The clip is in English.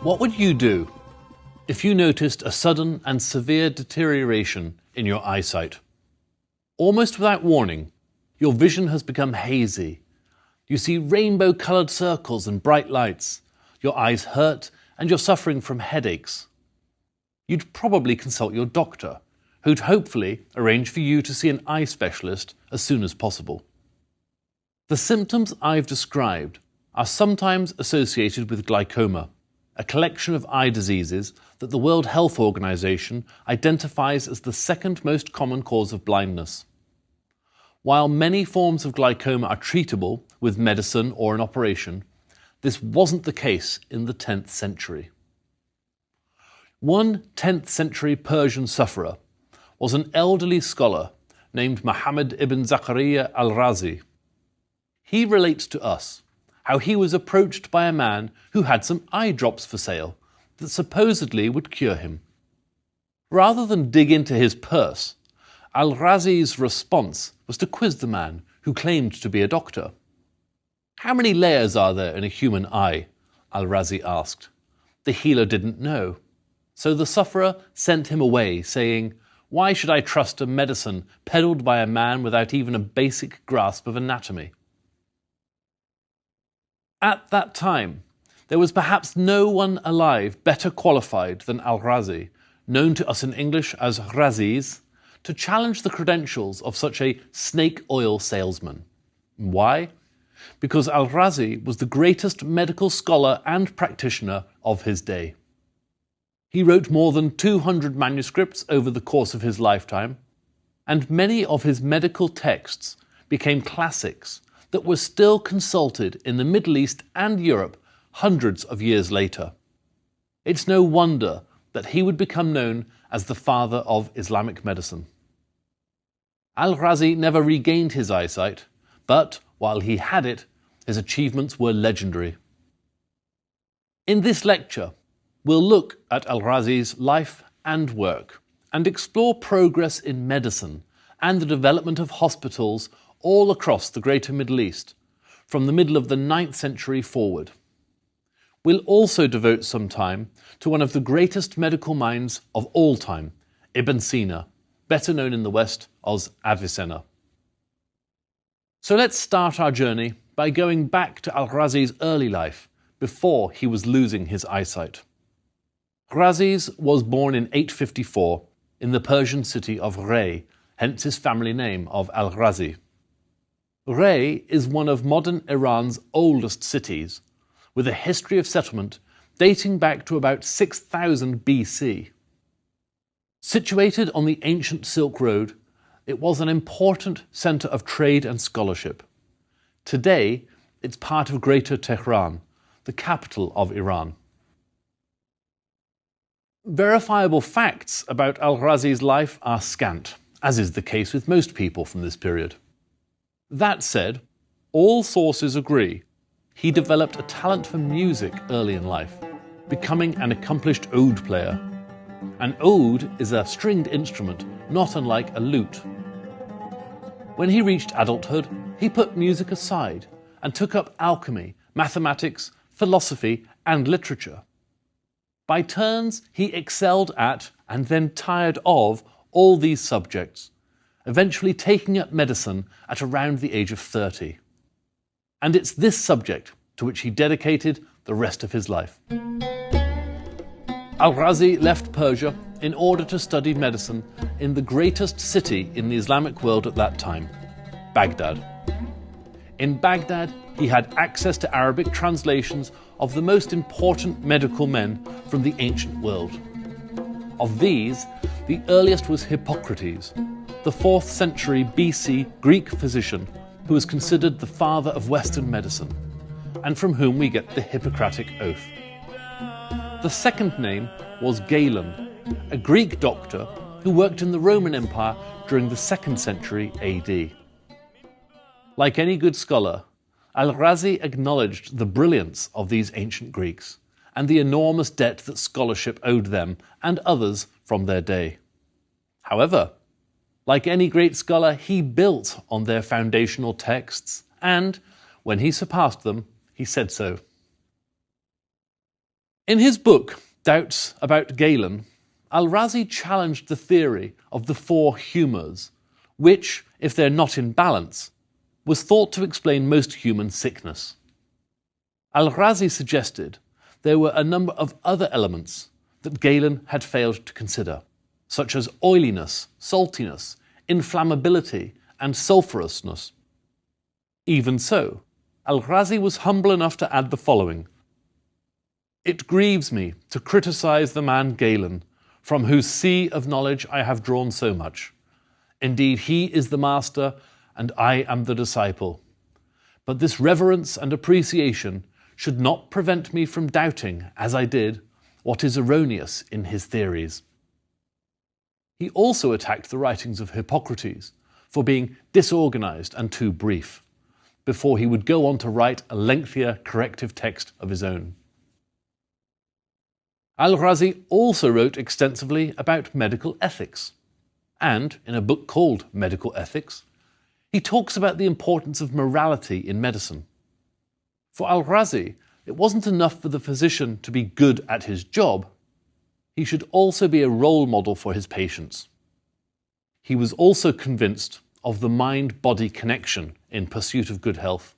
What would you do if you noticed a sudden and severe deterioration in your eyesight? Almost without warning, your vision has become hazy. You see rainbow-coloured circles and bright lights. Your eyes hurt and you're suffering from headaches. You'd probably consult your doctor, who'd hopefully arrange for you to see an eye specialist as soon as possible. The symptoms I've described are sometimes associated with glaucoma, a collection of eye diseases that the World Health Organization identifies as the second most common cause of blindness. While many forms of glaucoma are treatable with medicine or an operation, this wasn't the case in the 10th century. One 10th century Persian sufferer was an elderly scholar named Muhammad ibn Zakaria al-Razi. He relates to us how he was approached by a man who had some eye drops for sale that supposedly would cure him. Rather than dig into his purse, al-Razi's response was to quiz the man who claimed to be a doctor. "How many layers are there in a human eye?" al-Razi asked. The healer didn't know. So the sufferer sent him away, saying, "Why should I trust a medicine peddled by a man without even a basic grasp of anatomy?" At that time, there was perhaps no one alive better qualified than al-Razi, known to us in English as Razis, to challenge the credentials of such a snake oil salesman. Why? Because al-Razi was the greatest medical scholar and practitioner of his day. He wrote more than 200 manuscripts over the course of his lifetime, and many of his medical texts became classics that were still consulted in the Middle East and Europe hundreds of years later. It's no wonder that he would become known as the father of Islamic medicine. Al-Razi never regained his eyesight, but while he had it, his achievements were legendary. In this lecture, we'll look at al-Razi's life and work and explore progress in medicine and the development of hospitals all across the Greater Middle East, from the middle of the 9th century forward. We'll also devote some time to one of the greatest medical minds of all time, Ibn Sina, better known in the West as Avicenna. So let's start our journey by going back to al-Razi's early life, before he was losing his eyesight. Raziz was born in 854 in the Persian city of Rey, hence his family name of al-Razi. Rey is one of modern Iran's oldest cities, with a history of settlement dating back to about 6000 BC. Situated on the ancient Silk Road, it was an important centre of trade and scholarship. Today, it's part of Greater Tehran, the capital of Iran. Verifiable facts about al-Razi's life are scant, as is the case with most people from this period. That said, all sources agree he developed a talent for music early in life, becoming an accomplished oud player. An oud is a stringed instrument, not unlike a lute. When he reached adulthood, he put music aside and took up alchemy, mathematics, philosophy, and literature. By turns, he excelled at, and then tired of, all these subjects, eventually taking up medicine at around the age of 30. And it's this subject to which he dedicated the rest of his life. Al-Razi left Persia in order to study medicine in the greatest city in the Islamic world at that time, Baghdad. In Baghdad, he had access to Arabic translations of the most important medical men from the ancient world. Of these, the earliest was Hippocrates, the 4th century BC Greek physician who was considered the father of Western medicine, and from whom we get the Hippocratic Oath. The second name was Galen, a Greek doctor who worked in the Roman Empire during the 2nd century AD. Like any good scholar, Al-Razi acknowledged the brilliance of these ancient Greeks and the enormous debt that scholarship owed them and others from their day. However, like any great scholar, he built on their foundational texts, and when he surpassed them, he said so. In his book, Doubts About Galen, Al-Razi challenged the theory of the four humours, which, if they're not in balance, was thought to explain most human sickness. Al-Razi suggested there were a number of other elements that Galen had failed to consider, such as oiliness, saltiness, inflammability, and sulphurousness. Even so, Al-Razi was humble enough to add the following: "It grieves me to criticise the man Galen, from whose sea of knowledge I have drawn so much. Indeed, he is the master, and I am the disciple. But this reverence and appreciation should not prevent me from doubting, as I did, what is erroneous in his theories." He also attacked the writings of Hippocrates for being disorganized and too brief, before he would go on to write a lengthier corrective text of his own. Al-Razi also wrote extensively about medical ethics, and in a book called Medical Ethics, he talks about the importance of morality in medicine. For Al-Razi, it wasn't enough for the physician to be good at his job, he should also be a role model for his patients. He was also convinced of the mind-body connection in pursuit of good health.